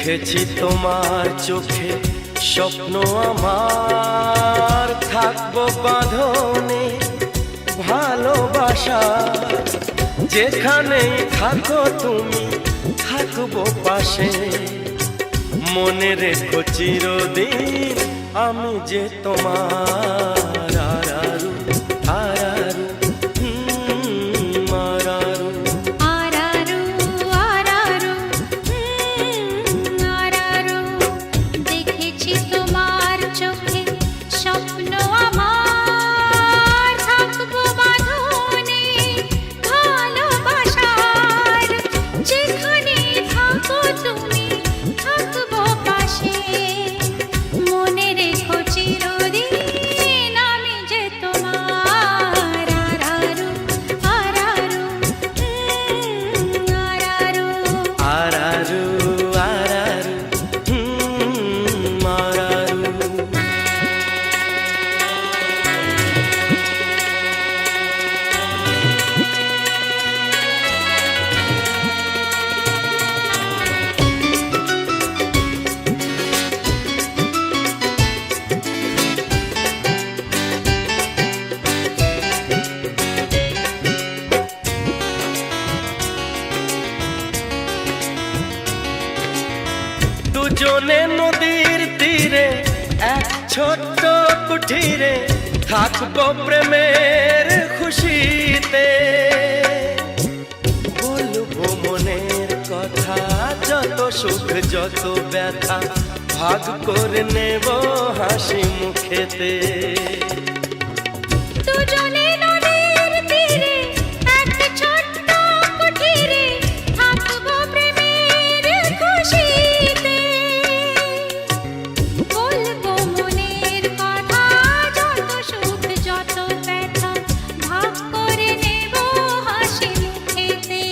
দেখেছি তোমার চোখে স্বপ্ন আমার, থাকবো বাঁধনে ভালোবাসা। যেখানেই থাকো তুমি থাকবো পাশে, মনে রেখো চিরদিন আমি যে তোমার। আরারু আরারু আরারু আরারু আরারু আরারু, দেখেছি তোমার চোখে স্বপ্ন আমার, থাকবো বাঁধনে ভালোবাসার। যেখানে থাকো তুমি থাকবো পাশে, মনে রেখো চিরদিন আমি যে তোমার। আরারু আরারু আরারু আরারু আরারু আরারু। দুজনে নদীর তীরে এক ছোট্ট কুঠিরে, থাকবো প্রেমের খুশিতে। বলবো মনের কথা, যত সুখ যত ব্যথা ভাগ করে নেব হাসি মুখেতে। দুজনে নদীর তীরে এক ছোট্ট কুঠিরে, থাকবো প্রেমের খুশিতে। বলবো মনের কথা, যত সুখ যত ব্যথা ভাগ করে নেব হাসি মুখেতে।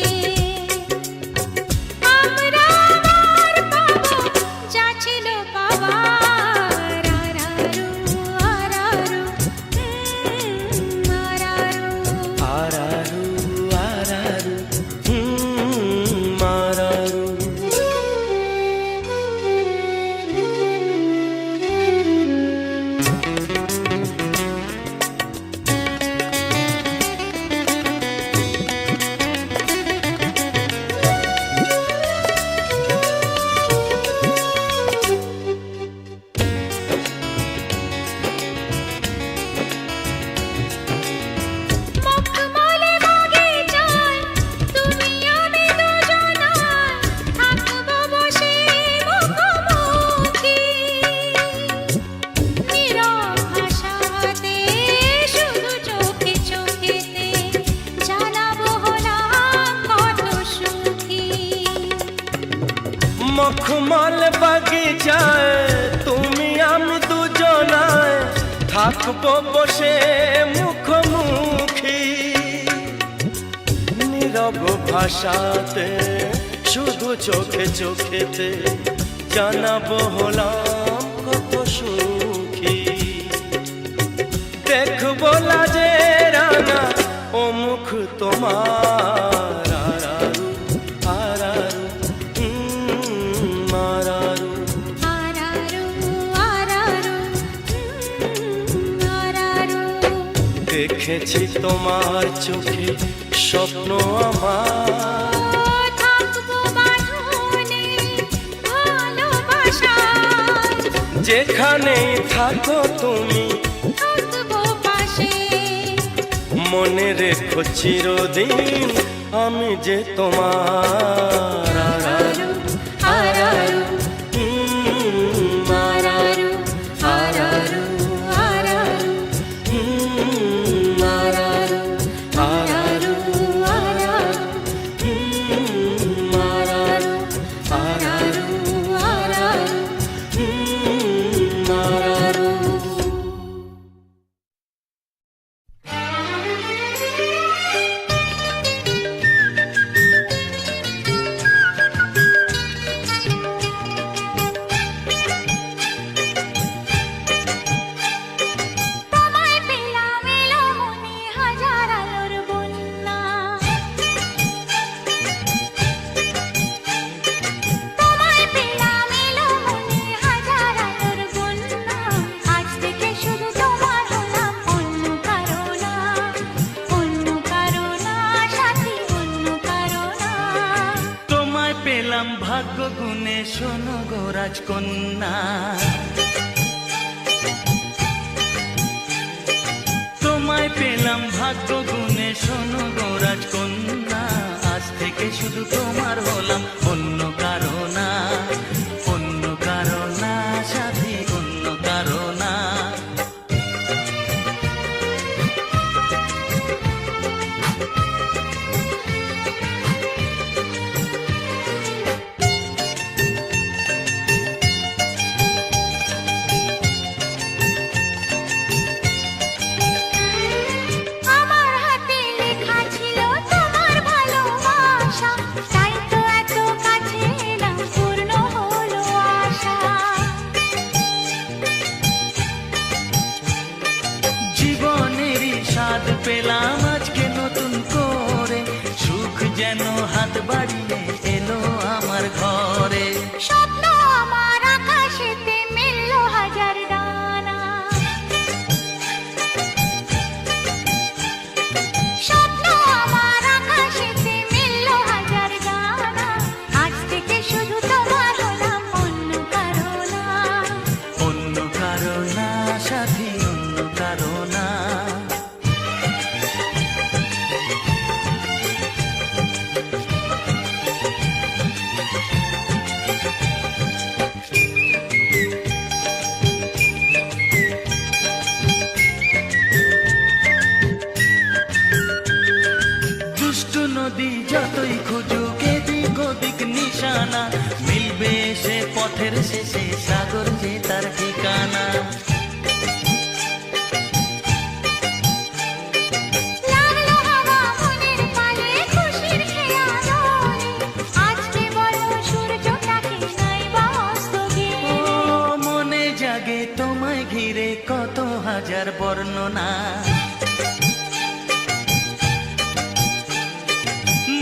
আমরা আবার পাবো যা ছিল পাবার। আরারু আরারু আরারু আরারু আরারু আরারু। মখমলে বাগিচায় তুমি আমি দুজনায়, থাকবো বসে মুখোমুখি। নীরব ভাষাতে শুধু চোখে চোখেতে জানাবো হলাম কত সুখী। মখমল বাগিচায় তুমি আমি দুজনায়, থাকবো বসে মুখোমুখি। নীরব ভাষাতে শুধু চোখে চোখেতে জানাবো হলাম কত সুখী। দেখবো লাজে রানা ও মুখ তোমার। আরারু আরারু আরারু। আরারু আরারু আরারু, দেখেছি তোমার চোখে স্বপ্ন আমার, থাকবো বাঁধনে ভালোবাসার। যেখানেই থাকো তুমি থাকবো পাশে, মনে রেখো চিরদিন আমি যে তোমার। আরারু আরারু আরারু আরারু আরারু আরারু আরারু আরারু আরারু আরারু আরারু। ভাগ্য গুণে শোনো গো রাজকন্যা, তোমায় পেলাম ভাগ্য গুণে শোনো গো রাজকন্যা। আজ থেকে শুধু তোমার হলাম, অন্য কারো না, অন্য কারো না সাথী, অন্য কারো না। আমার হাতে লেখা ছিল তোমার ভালোবাসা, তাই তো এত কাছে এলাম, পূর্ণ হলো আশা। জীবনেরই স্বাদ পেলাম আজকে নতুন করে, সুখ যেন হাত বাড়িয়ে এলো আমার ঘরে। স্বপ্ন আমার আকাশেতে মেলল হাজার ডানা, স্বপ্ন আমার আকাশেতে মেলল হাজার ডানা। আজ থেকে শুধু তোমার হলাম, অন্য কারো না। অন্য কারো না সাথী, অন্য কারো না। দুষ্টু নদী যতই খুঁজুক এদিক ওদিক নিশানা, মিলবে সে পথের শেষে সাগর যে তার ঠিকানা। লাগলো হাওয়া মনের পালে খুশির খেয়ালনে, আজকে বলো সূর্যটাকে নাই বা অস্ত ও গেলে। মনে জাগে তোমায় ঘিরে কত হাজার বর্ণনা,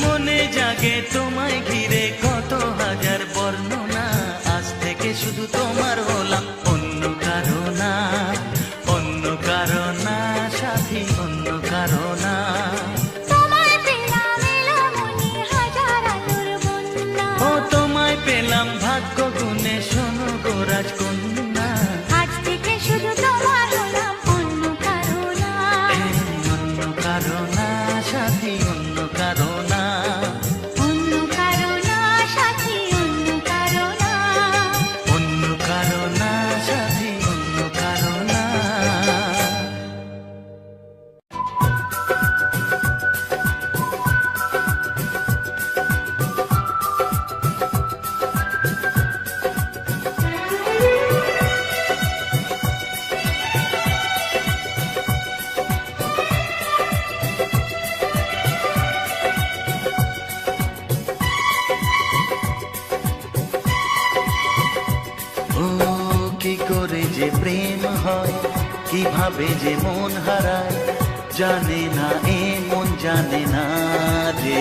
মনে জাগে তোমায় ঘিরে কত হাজার বর্ণনা। আজ থেকে শুধু তোমার হলাম, অন্য কারো না, অন্য কারো না সাথী, অন্য কারো না। তোমায় পেলাম এলোমনি হাজার আলোর বন্যা, ও তোমায় পেলাম ভাগ্য গুণে শোনো গো রাজকন্যা। আজ থেকে শুধু তোমার হলাম, অন্য কারো না। অন্য কারো না সাথী, অন্য কারো না। অন্য কারো না সাথী, অন্য কারো না। অন্য কারো না সাথী, অন্য কারো না। ও কি করে যে প্রেম হয়, কিভাবে যে মন হারায়, জানে না এ মন জানে না যে।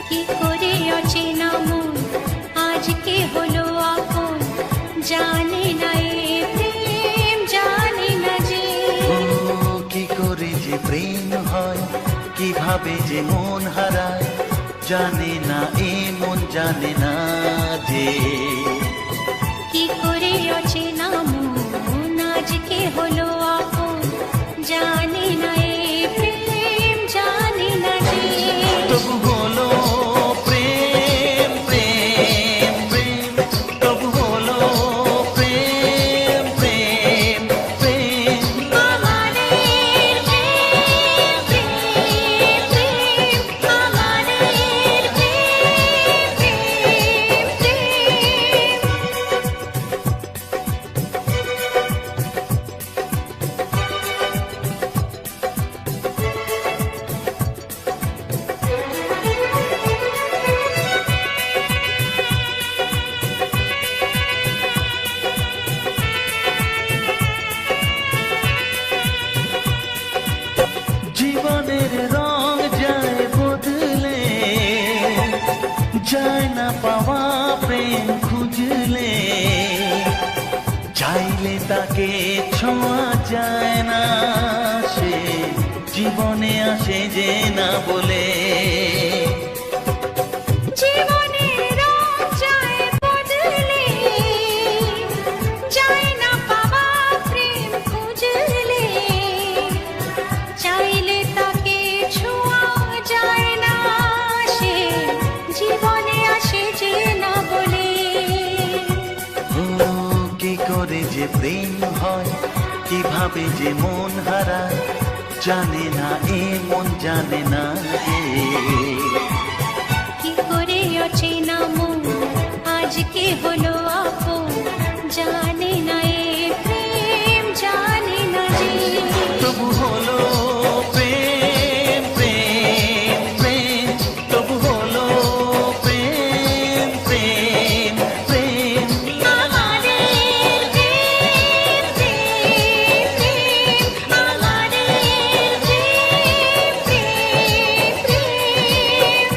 কি করে অচেনা মন আজকে হলো আপন, জানে না এ প্রেম, জানে না যে। ও কি করে যে প্রেম হয়, কিভাবে যে মন হারায়, জানে না এ মন জানে না যে। কি করে অচেনা মন আজকে হলো আপন, জানে না এ প্রেম, জানে না যে। তবু হলো প্রেম প্রেম প্রেম, তবু হলো প্রেম প্রেম প্রেম। আমাদের প্রেম, প্রেম, প্রেম, আমাদের প্রেম, প্রেম, প্রেম। জীবনের রং যায় বদলে, যায় না পাওয়া প্রেম খুঁজলে, চাইলে তাকে ছোঁয়া যায় না, সে জীবনে আসে যে না বলে। জীবনের রং কিভাবে যে মন হারায় জানে না এ মন জানে না রে। কি করে অচেনা মন আজকে হলো আপন, জানে না এ প্রেম জানে না যে। তবু হলো প্রেম প্রেম প্রেম, তবু হলো প্রেম প্রেম প্রেম। আমাদের প্রেম প্রেম প্রেম, আমাদের প্রেম প্রেম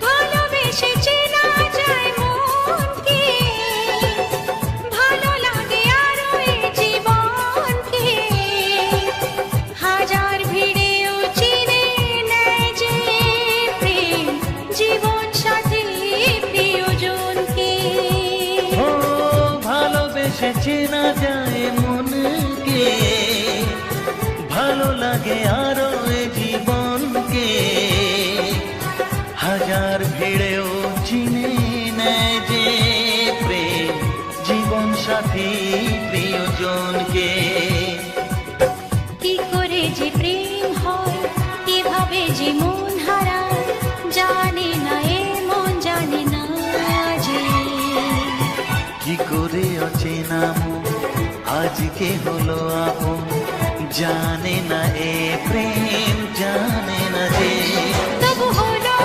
ভালোবেসে চেনা যায় মনকে, ভালো লাগে আরো এ জীবনকে। হাজার ভিড়েও চিনে নেয় যে প্রেম জীবন সাথী প্রিয়জনকে। ও ভালোবেসে চেনা যায় মনকে, ভালো লাগে আরো এ জীবনকে। হাজার ভিড়েও চিনে নেয় যে প্রেম জীবন সাথী প্রিয়জনকে। কি করে যে প্রেম হয়, কিভাবে যে মন হারায়, জানে না এ মন জানে না যে। কি করে অচেনা মন আজকে হলো আপন, জানে না এ প্রেম জানে না যে। তবু হলো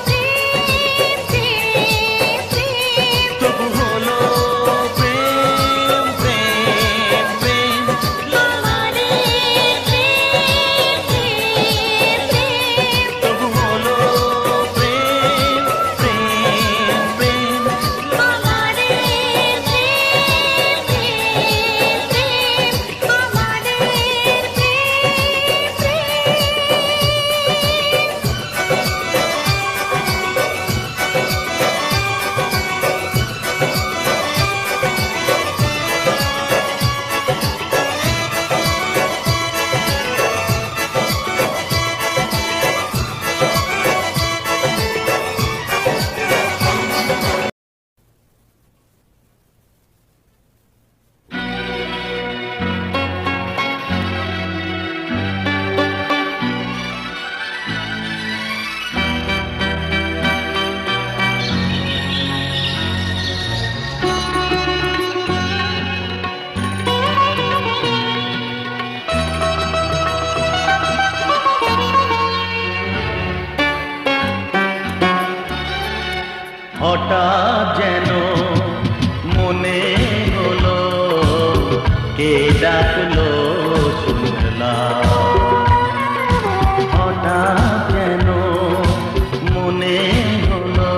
প্রেম প্রেম প্রেম, তবু হলো প্রেম প্রেম প্রেম। আমাদের প্রেম প্রেম প্রেম, তবু হলো প্রেম প্রেম প্রেম। আমাদের প্রেম প্রেম প্রেম, আমাদের প্রেম প্রেম। হঠাৎ যেন মনে হলো কে ডাকলো শুনলাম। হঠাৎ যেন মনে হলো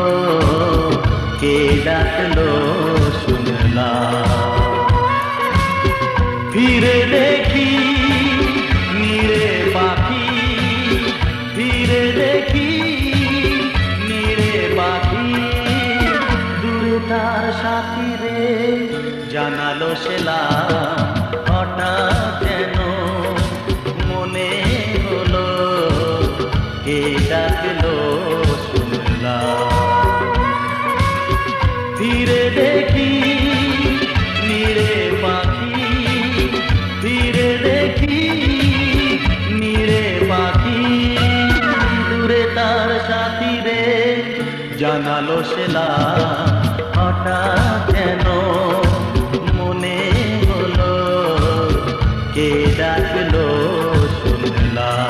কে ডাকলো শুনলাম। ফিরে দেখি নীড়ে পাখি, ফিরে দেখি নীড়ে পাখি। দূরে তার সাথী রে জানালো সেলাম। হঠাৎ যেন মনে হলো কে ডাকলো শুনলাম। ফিরে দেখি নীড়ে পাখি, ফিরে দেখি নীড়ে পাখি। দূরে তার সাথী রে জানালো সেলাম। হঠাৎ যেন মনে হলো কে ডাকলো শুনলাম।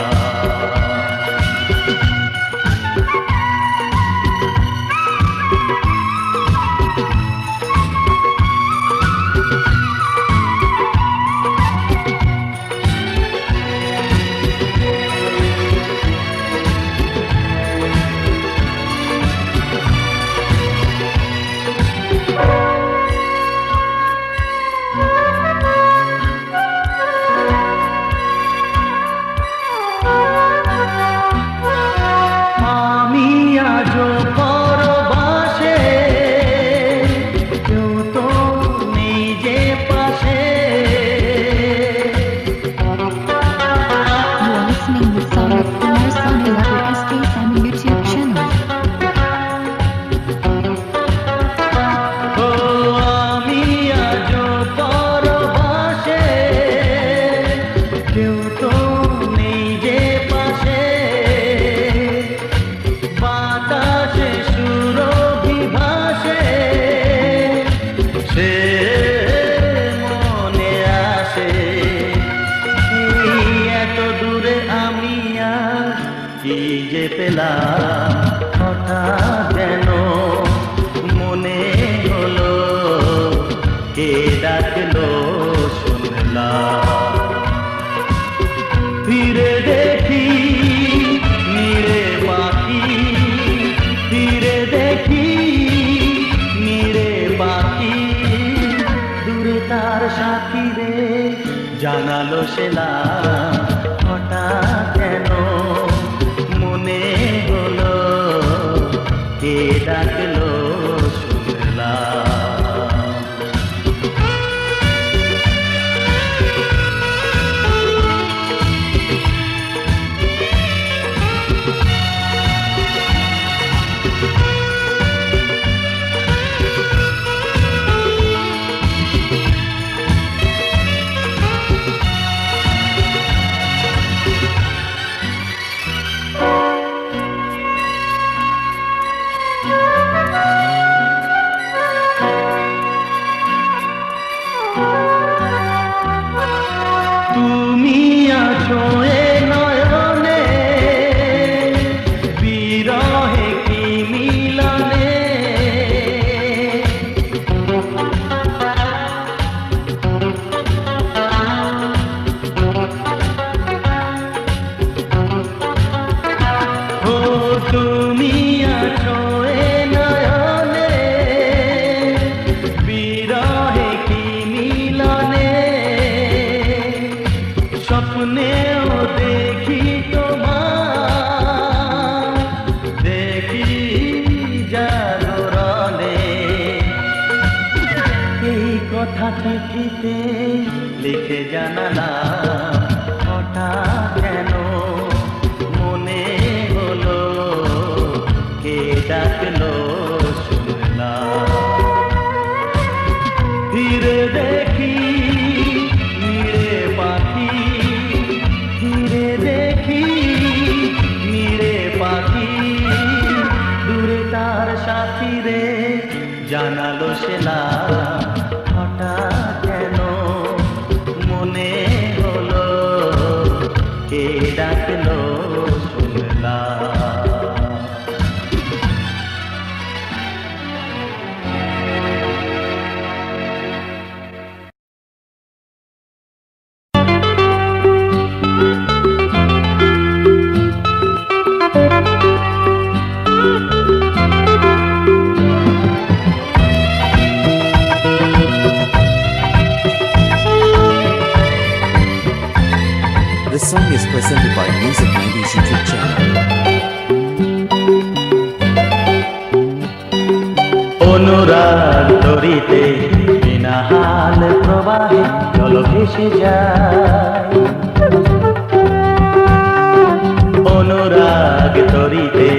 যে পেলাম হঠাৎ যেন মনে হলো কে ডাকলো শুনলাম। ফিরে দেখি নীরে পাখি, ফিরে দেখি নীরে পাখি, দূরে তার সাথী রে জানালো সেলাম হঠাৎ যেন মনে হলো কে ডাকলো শুনলাম। তুমি আছো এ নয়নে, বিরহে কি মিলনে, ও তুমি আছো এ নয়নে, বিরহে কি মিলনে, স্বপ্নেও দেখি তোমার, দেখি জাগরণে, এই কথা চিঠিতে লিখে জানালাম হঠাৎ যেন মনে হলো কে ডাকলো শুনলাম। ফিরে দেখি নীরে পাখি, ফিরে দেখি নীরে পাখি, দূরে তার সাথী রে জানালো সেলাম হঠাৎ যেন মনে হলো কে ডাকলো শুনলাম। This song is presented by Music 90s YouTube channel. অনুরাগ তরিতে বিনা হাল প্রবাহে জল ভেসে যায়, অনুরাগ তরিতে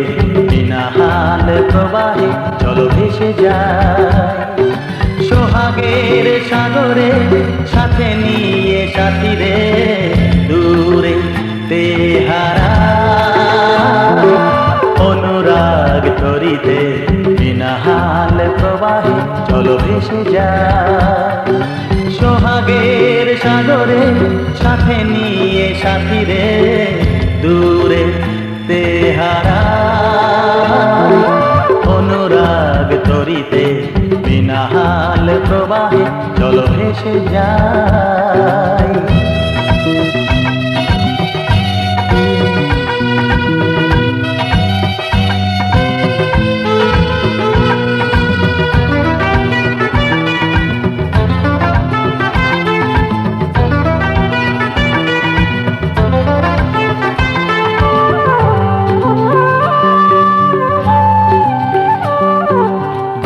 বিনা হাল প্রবাহে জল ভেসে যায়, সোহাগের সাগরে সাথে নিয়ে সাথী রে দূরে তেহারা, অনুরাগ তরিতে বিনা হাল প্রবাহে জল ভেসে যায়, সোহাগের সাগরে সাথে নিয়ে সাথী রে দূরে তেহারা, অনুরাগ তরিতে বিনা হাল প্রবাহে জল ভেসে যায়।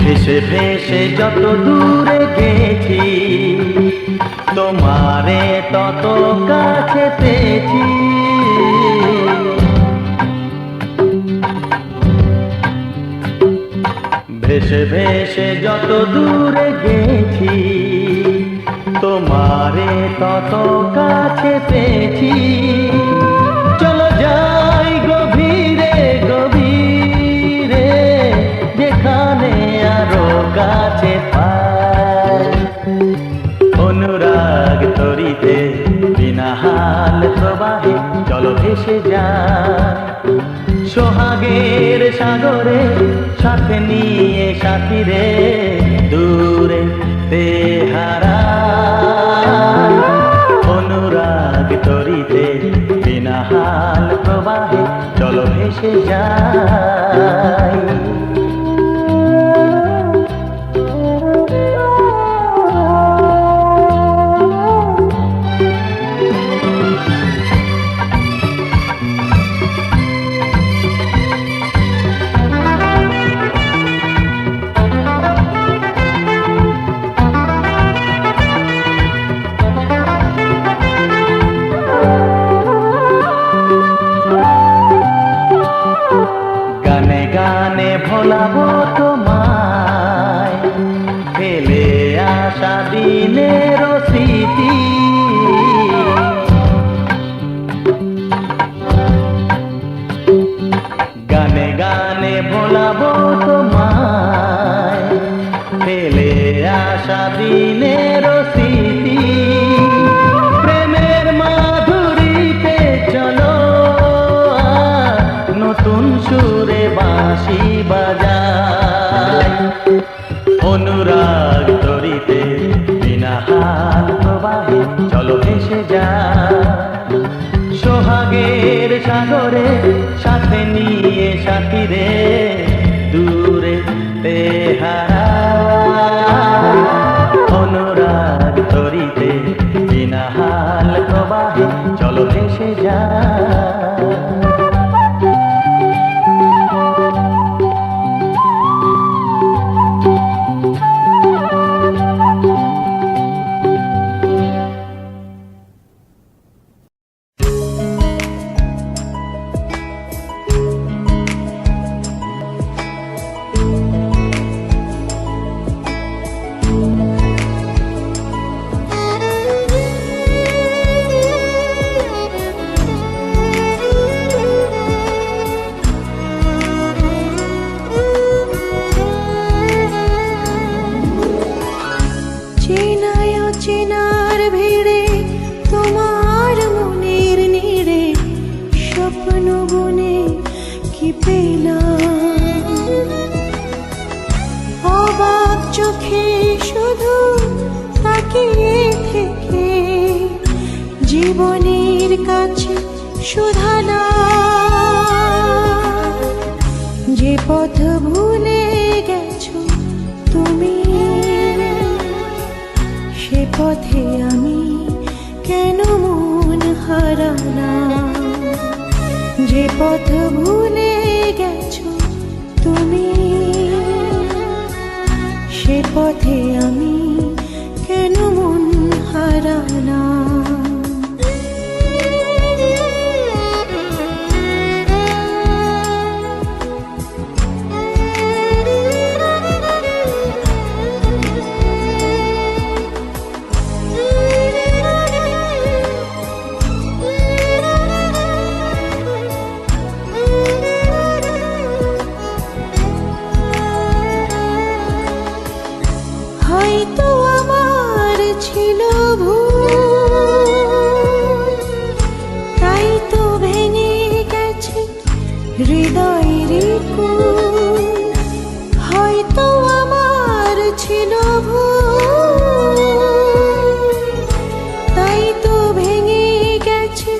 ভেসে ভেসে যত দূরে গেছি তোমারে তত কাছে পেয়েছি, ভেসে ভেসে যত দূরে গেছি তোমারে তত কাছে পেয়েছি, চলো যাই গভীরে গভীরে যেখানে আরো কাছে পাই, অনুরাগ তরিতে বিনা হাল প্রবাহে চলো ভেসে যায় সোহাগের সাগরে সাথে নিয়ে সাথীরে দূরে তেহারা অনুরাগ তরিতে বিনা হাল প্রবাহে চলো ভেসে যায় গানে গানে ভোলাবো তোমায় ফেলে আসা দিনের স্মৃতি গানে গানে ভোলাবো তোমায় ফেলে আসা দিনের স্মৃতি প্রেমের মাধুরীতে চলো নতুন সুরে বাঁশি বাজায় অনুরাগ তরিতে বিনা হাল প্রবাহে চলো ভেসে যায় সোহাগের সাগরে সাথে নিয়ে সাথীরে দূরে তেহারা অনুরাগ তরিতে বিনা হাল প্রবাহে চলো ভেসে যায় জীবনের কাছে শুধানা যে পথ ভুলে গেছো তুমি সে পথে আমি কেন মন হারানা যে পথ ভুলে গেছো তুমি সে পথে আমি কেন মন হারানা হয়তো আমার ছিল ভুল, তাই তো ভেঙে গেছে হৃদয়ের কুল। হয়তো আমার ছিল ভুল, তাই তো ভেঙে গেছে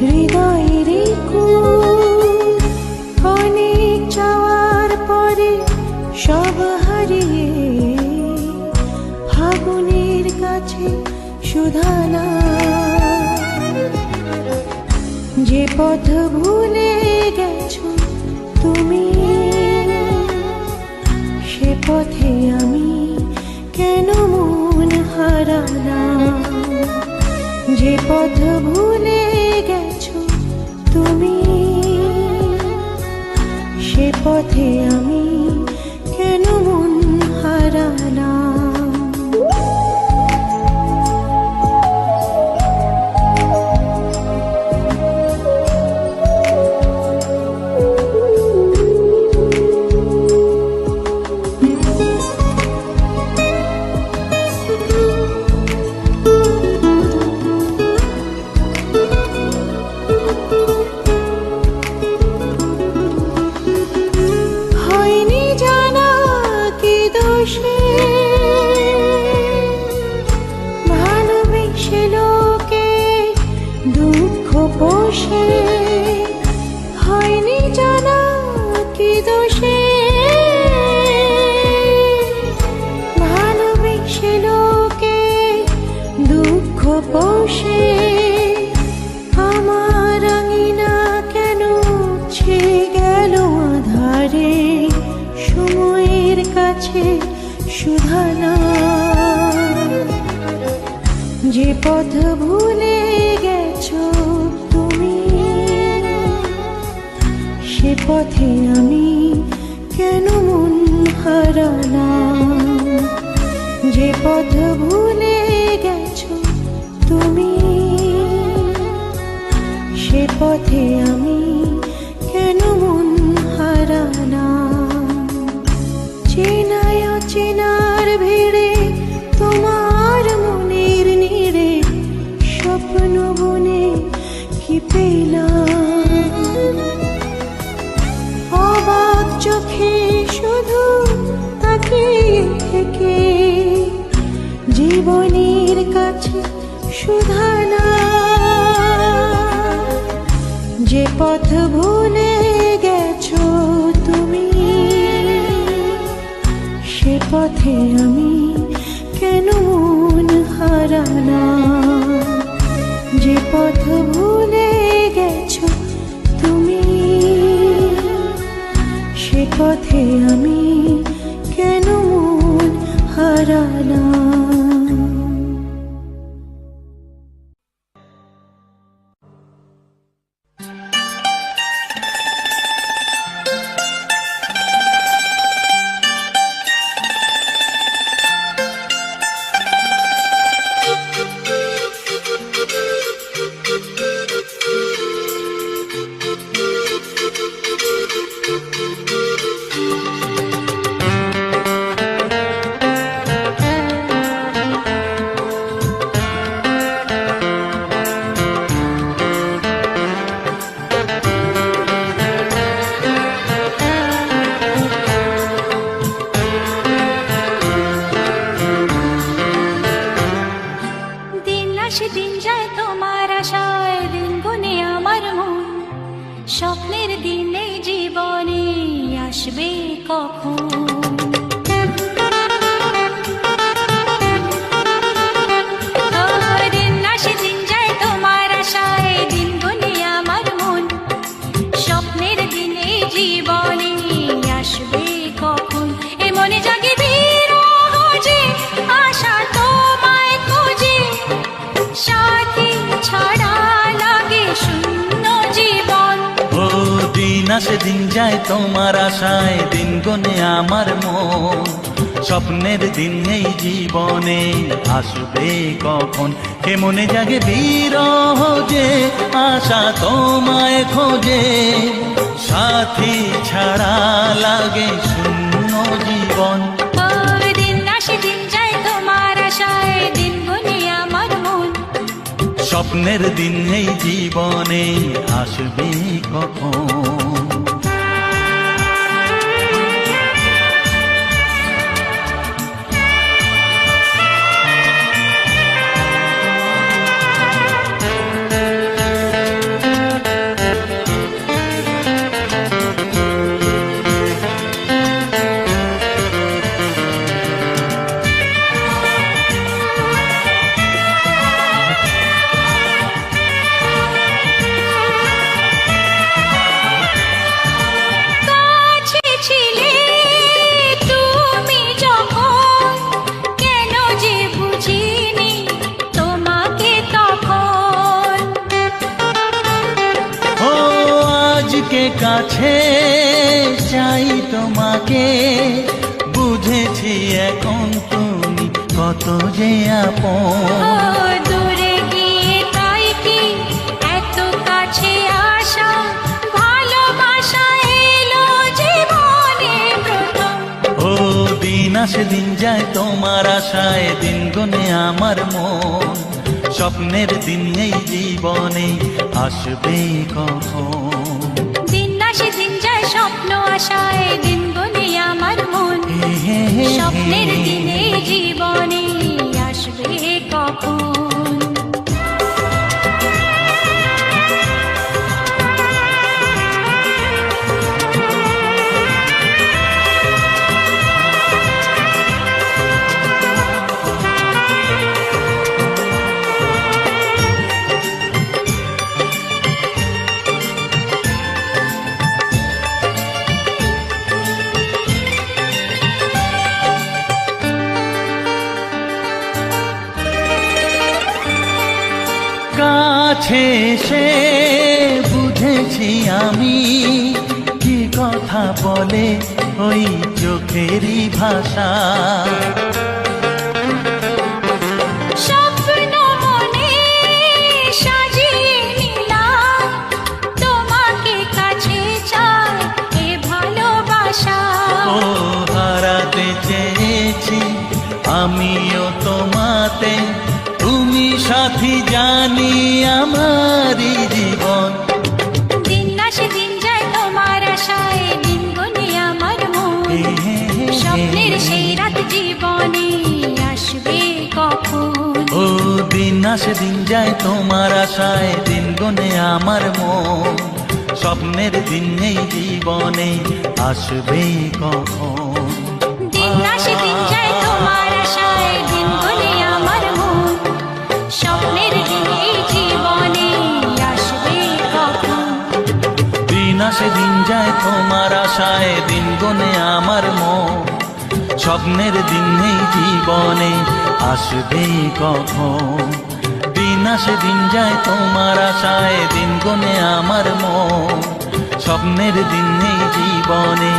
হৃদয়ের কুল। অনেক চাওয়ার পরে সব হারিয়ে ফাগুনের কাছে শুধানা যে পথ ভুলে গেছো তুমি সে পথে আমি কেন মন হারানা যে পথ ভুলে গেছো তুমি সে পথে আমি কেন মন হারানা। বসে হয়নি জানা কি দোষে ভালোবেসে লোকে দুঃখ পোষে আমার আঙিনা কেন ছে গেল আধারে সময়ের কাছে সুধানা যে পথ ভুলে গেছো তুমি সে পথে আমি কেন মন হারালাম যে পথ ভুলে গেছো তুমি সে পথে আমি কেন মন হারালাম চেনায় অচেনার ভিড়ে তোমার মনের নিড়ে স্বপ্ন বনে কি পেলাম অবাক চোখে শুধু তাকিয়ে থেকে জীবনের কাছে সুধানা যে পথ ভুলে গেছো তুমি সে পথে আমি কেন মন হারালাম যে পথ ভুলে গেছো তুমি সে পথে আমি কেন মন হারালাম দিন যায় তোমার আশায় দিন গুনে আমার মন স্বপ্নের দিনে জীবনে আসবে কখন দিন আসে দিন যায় তোমার আশায় দিন গুনে আমার মন স্বপ্নের দিনে জীবনে আসবে কখন এ মনে জাগে বিরহ যে আশা তোমায় খোঁজে সাথী ছাড়া লাগে শূন্য জীবন ও দিন আসে দিন যায় তোমার আশায় দিন গনে আমার মন স্বপ্নের দিন এই জীবনে আসবে কখন কে মনে জাগে বিরহ যে আশা তোমায় খোঁজে সাথী ছাড়া লাগে শূন্য জীবন দিন আসে দিন যায় তোমার আশায় দিন গুনে আমার মন স্বপ্নের দিন এই জীবনে আসবে কখন কাছে চাই তোমাকে বুঝেছি এখন তুমি কত যে আপন দূরে গিয়ে তাই কি এত কাছে আসা ভালোবাসা এলো জীবনে প্রথম ও দিন আসে দিন যায় তোমার আশায় দিন গুনে আমার মন স্বপ্নের দিন এই জীবনে আসবে কখন দিন যায় স্বপ্ন আশায় দিন গুনে আমার মন স্বপ্নের দিনে জীবনে আসবে কখন কাছে এসে বুঝেছি আমি কি কথা বলে ওই চোখেরই ভাষা। স্বপ্ন মনে সাজিয়ে নিলাম, তোমাকে কাছে চাই এ ভালোবাসা। ও হারাতে চেয়েছি আমিও তোমাতে, তুমি সাথী জানি আমারই জীবন। দিন আসে দিন যায় তোমার আশায়, দিন গুনে আমার মন। স্বপ্নের সেই রাত জীবনে আসবে কখন? ও দিন আসে দিন যায় তোমার আশায়, দিন গুনে আমার মন। স্বপ্নের দিন এই জীবনে আসবে কখন? দিন আসে দিন যায় তোমার আশায়, দিন গুনে আমার মন। স্বপ্নের দিন এই জীবনে আসবে কখন? দিন আসে দিন যায় তোমার আশায়, দিন গুনে আমার মন। স্বপ্নের দিন এই জীবনে আসবে কখন? দিন আসে দিন যায় তোমার আশায়, দিন গুনে আমার মন। স্বপ্নের দিন এই জীবনে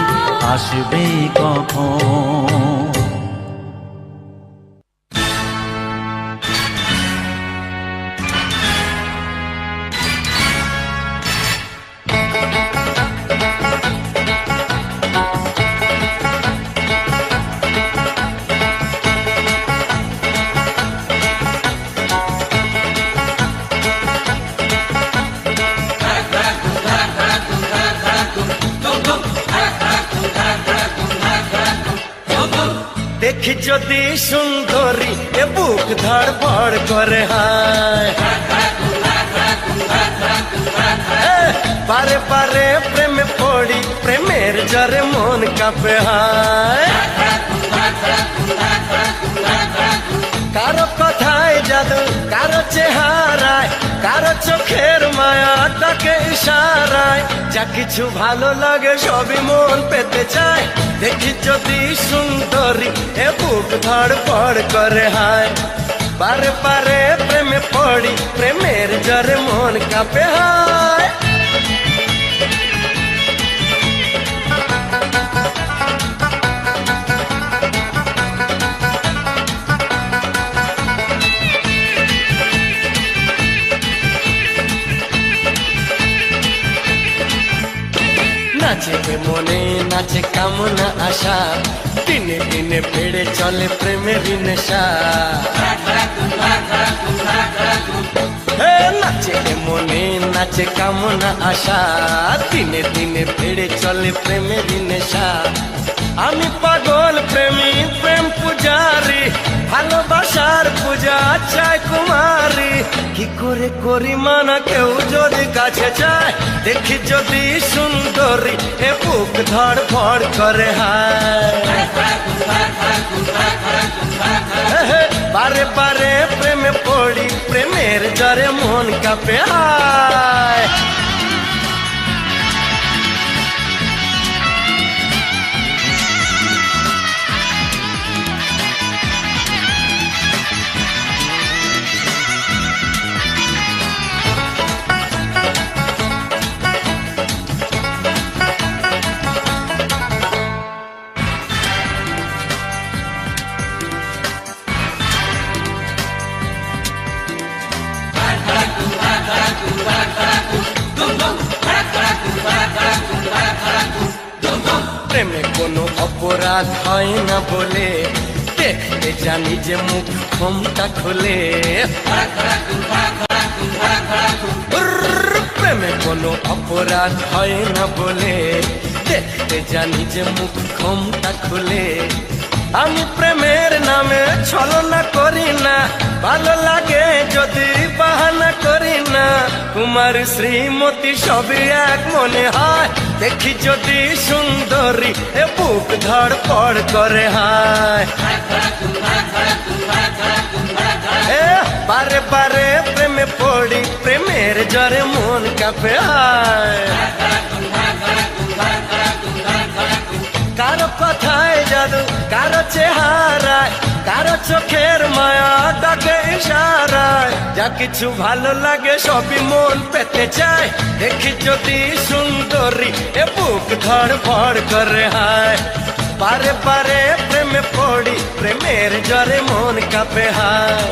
আসবে কখন? দেখি যদি সুন্দরী এ বুক ধড়ফড় করে হায়, বারে বারে প্রেমে পড়ি, প্রেমের জ্বরে মন কাঁপে হায়। কারো কথায় জাদু, কারো চেহারায়, কারো চোখের মায়া তাকে ইশারায়, যা কিছু ভালো লাগে সবই মন পেতে চায়। দেখি যদি সুন্দরী এ বুক ধড়ফড় করে হায়, বারে বারে প্রেমে পড়ি, প্রেমের জ্বরে মন কাঁপে হায়। নাচে মনে নাচে কামনা আশা, দিনে দিনে বেড়ে চলে প্রেমের নেশা। নাচে মনে নাচে কামনা আশা, দিনে দিনে বেড়ে চলে প্রেমের নেশা। আমি পাগল প্রেমী, প্রেম পূজারি, ভালোবাসার পূজা চাই কুমারী। কি করে করি মানা কেউ যদি কাছে চায়, দেখি যদি সুন্দরী এ বুক ধড়ফড় করে হায়। বারে বারে প্রেমে পড়ি, প্রেমের জ্বরে মন কাঁপে হায়। প্রেমে কোনো অপরাধ হয় না বলে, দেখতে জানি যে মুখ ক্ষমতা খোলে। প্রেমে কোনো অপরাধ হয় না বলে, দেখতে জানি যে মুখ ক্ষমতা খোলে। আমি প্রেমের নামে ছলনা করি না, ভালো লাগে যদি বাহানা করি না। কুমার শ্রীমতী সবই এক মনে হয়, দেখি যদি সুন্দরী এ বুক ধড়ফড় করে হায়। বারে বারে প্রেমে পড়ি, প্রেমের জ্বরে মন কাঁপে হায়। কারো কথায় জাদু, কারো চেহারায়, কারো চোখের মায়া ডাকে ইশারায়, যা কিছু ভালো লাগে সবই মন পেতে চায়। দেখি যদি সুন্দরী এ বুক ধড় ফড় করে হায়, বারে বারে প্রেমে পড়ি প্রেমের জ্বরে মন কাঁপে হায়।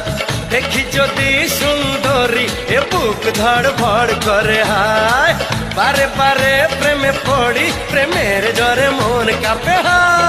দেখি যদি সুন্দরী এ বুক ধড় ফড় করে হায়, বারে বারে প্রেমে পড়ি প্রেমের জ্বরে মন কাঁপে হায়।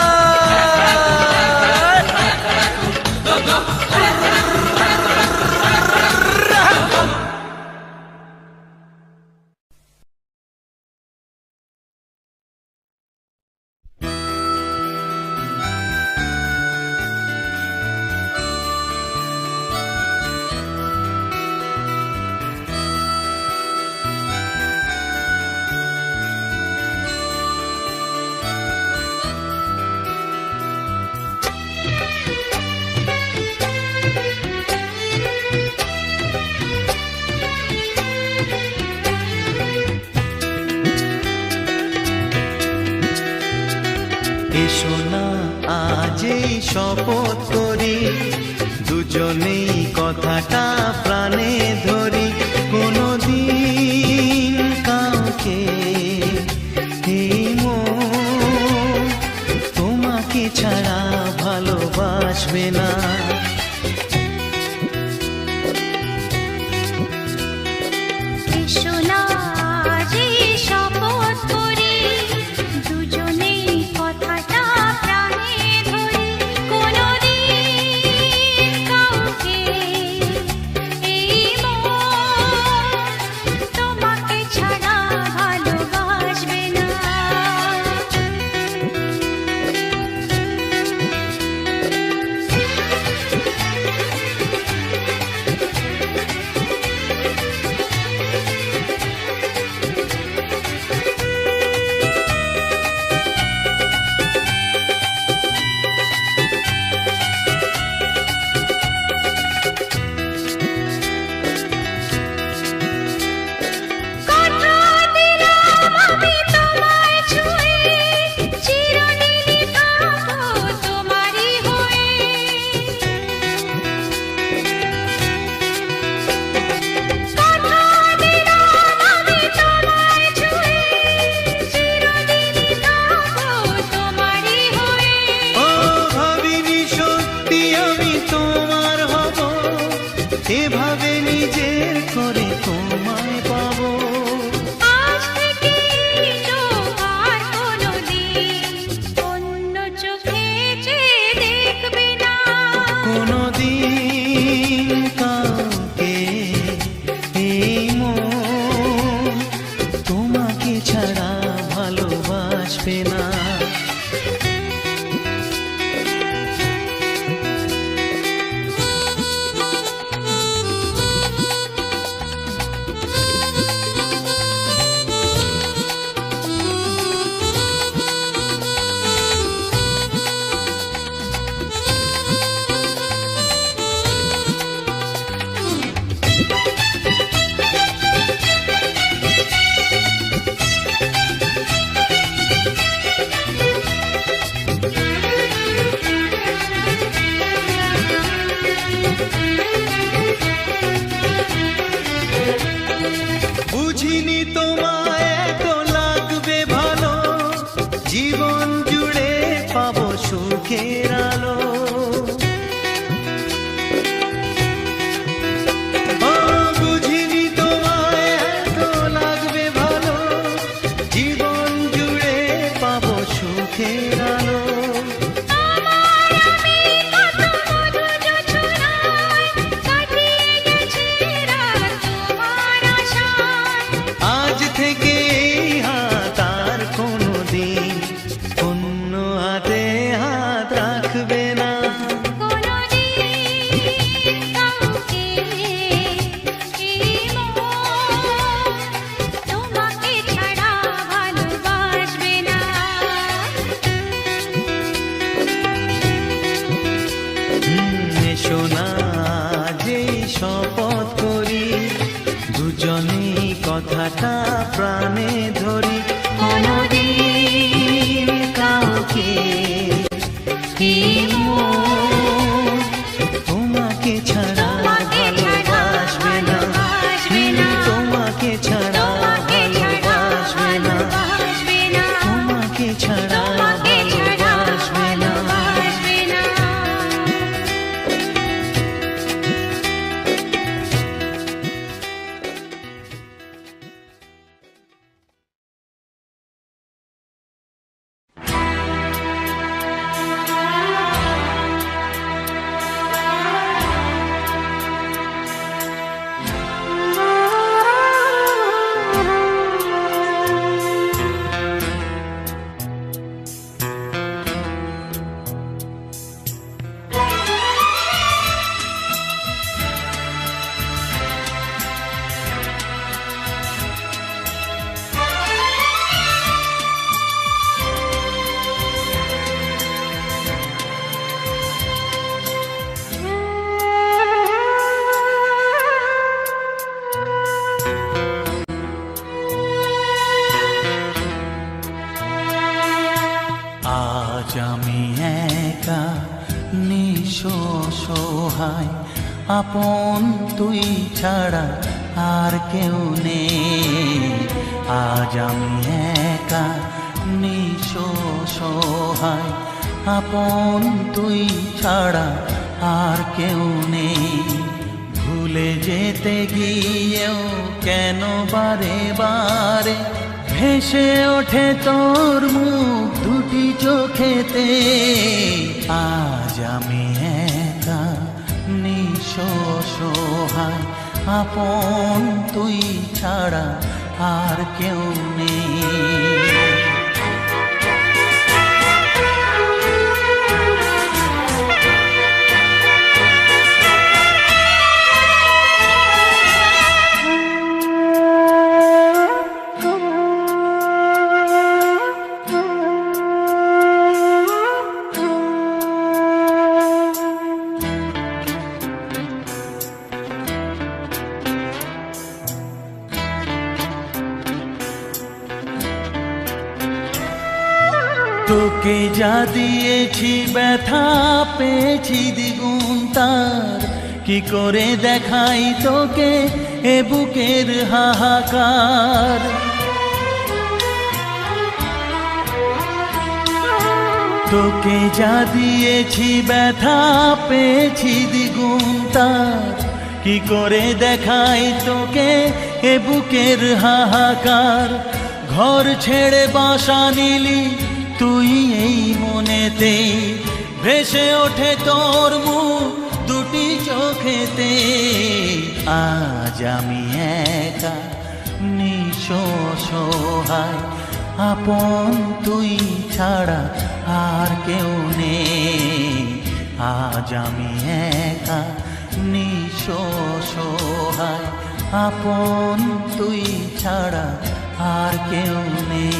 এসো না আজ এই শপথ করি, দুজনেই কথাটা প্রাণে ধরি। কোনোদিন কাউকে এই মন তোমাকে ছাড়া ভালোবাসবে না। এসো না আজ এই শপথ করি, দুজনেই কথাটা প্রাণে ধরি। কোনোদিন কাউকে এই মন তোমাকে ছাড়া ভালোবাসবে না। কথা দিলাম আমি তোমায় ছুঁয়ে, চিরদিনই থাকবো তোমারই হয়ে। কথা দিলাম আমি তোমায় ছুঁয়ে, চিরদিনই থাকবো তোমারই হয়ে। ও ভাবিনি সত্যি আমি তোমার হব, এভাবে নিজের করে তোমায় পাবো। আজ থেকে আর কোনোদিন অন্য চোখে চেয়ে দেখবে না। কোনোদিন কাউকে এই মন তোমাকে ছাড়া ভালোবাসবে না। বুঝিনি তোমায় এত লাগবে ভালো, জীবন জুড়ে পাবো সুখের আলো। ও বুঝিনি তোমায় এত লাগবে ভালো, জীবন জুড়ে পাবো সুখের আলো। আমার আমি কত মধু জোছনায় কাটিয়ে গেছি রাত তোমার আশায়। আজ থেকে এই হাত আর কোনোদিন অন্য হাতে হাত রাখবে না। কোনোদিন কাউকে এই মন তোমাকে ছাড়া ভালোবাসবে না। এসো না যেই শপথ করি, দুজনেই কথাটা প্রাণে ধরি। কোনোদিন কাউকে এই মন আপন তুই ছাড়া আর কেউ নেই। আজ আমি একা নিঃস্ব সহায়, আপন তুই ছাড়া আর কেউ নেই। ভুলে যেতে গিয়েও কেন বারে বারে ভেসে ওঠে তোর মুখ দুটি চোখেতে। আজ আমি একা নিঃস্ব সহায়, আপন তুই ছাড়া আর কেউ নেই। তোকে যা দিয়েছি ব্যথা পেয়েছি দ্বিগুণ তার, কি করে দেখাই তোকে এ বুকের হাহাকার। তোকে যা দিয়েছি ব্যথা পেয়েছি দ্বিগুণ তার, কি করে দেখাই তোকে এ বুকের হাহাকার। ঘর ছেড়ে বাসা নিলি তুই এই মনেতে, ভেসে ওঠে তোর মুখ দুটি চোখেতে। আজ আমি একা নিঃস্ব সহায়, আপন তুই ছাড়া আর কেউ নেই। আজ আমি একা নিঃস্ব সহায়, আপন তুই ছাড়া আর কেউ নেই।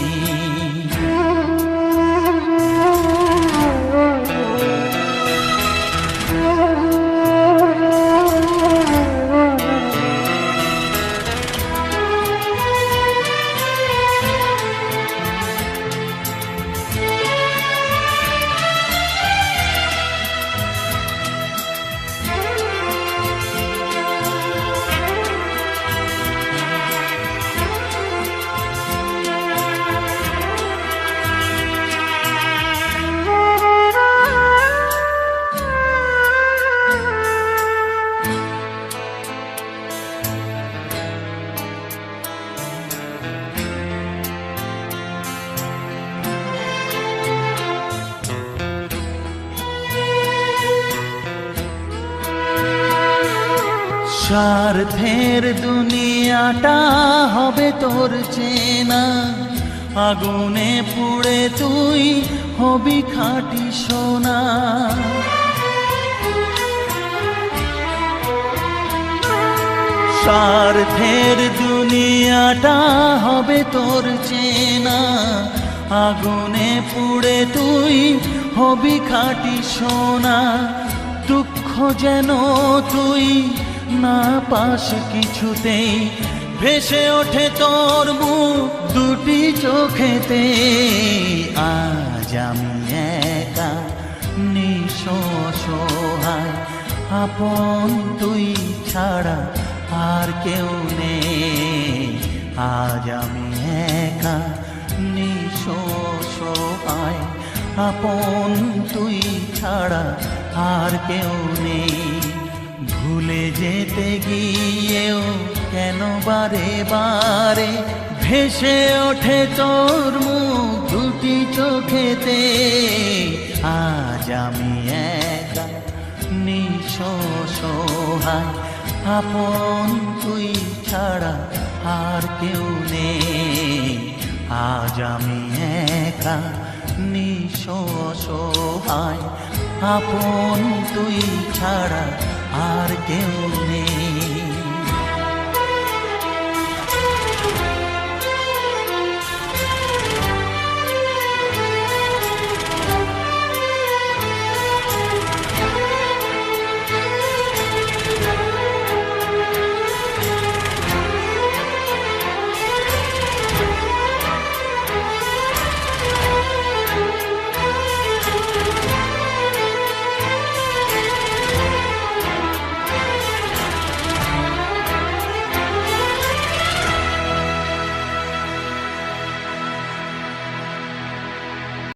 স্বার্থের দুনিয়াটা হবে তোর চেনা, আগুনে পুড়ে তুই হবি খাঁটি সোনা। স্বার্থের দুনিয়াটা হবে তোর চেনা, আগুনে পুড়ে তুই হবি খাঁটি সোনা। দুঃখ যেন তুই না পাস কিছুতেই, ভেসে ওঠে তোর মুখ দুটি চোখেতে। আজ আমি একা নিঃস্ব সহায়, আপন তুই ছাড়া আর কেউ নেই। আজ আমি একা নিঃস্ব সহায়, আপন তুই ছাড়া আর কেউ নেই। ভুলে যেতে গিয়েও কেন বারে বারে ভেসে ওঠে তোর মুখ দুটি চোখেতে। আজ আমি একা নিঃস্ব সহায়, আপন তুই ছাড়া আর কেউ নেই। আজ আমি একা নিঃস্ব সহায়, আপন তুই ছাড়া আর কেউ নেই।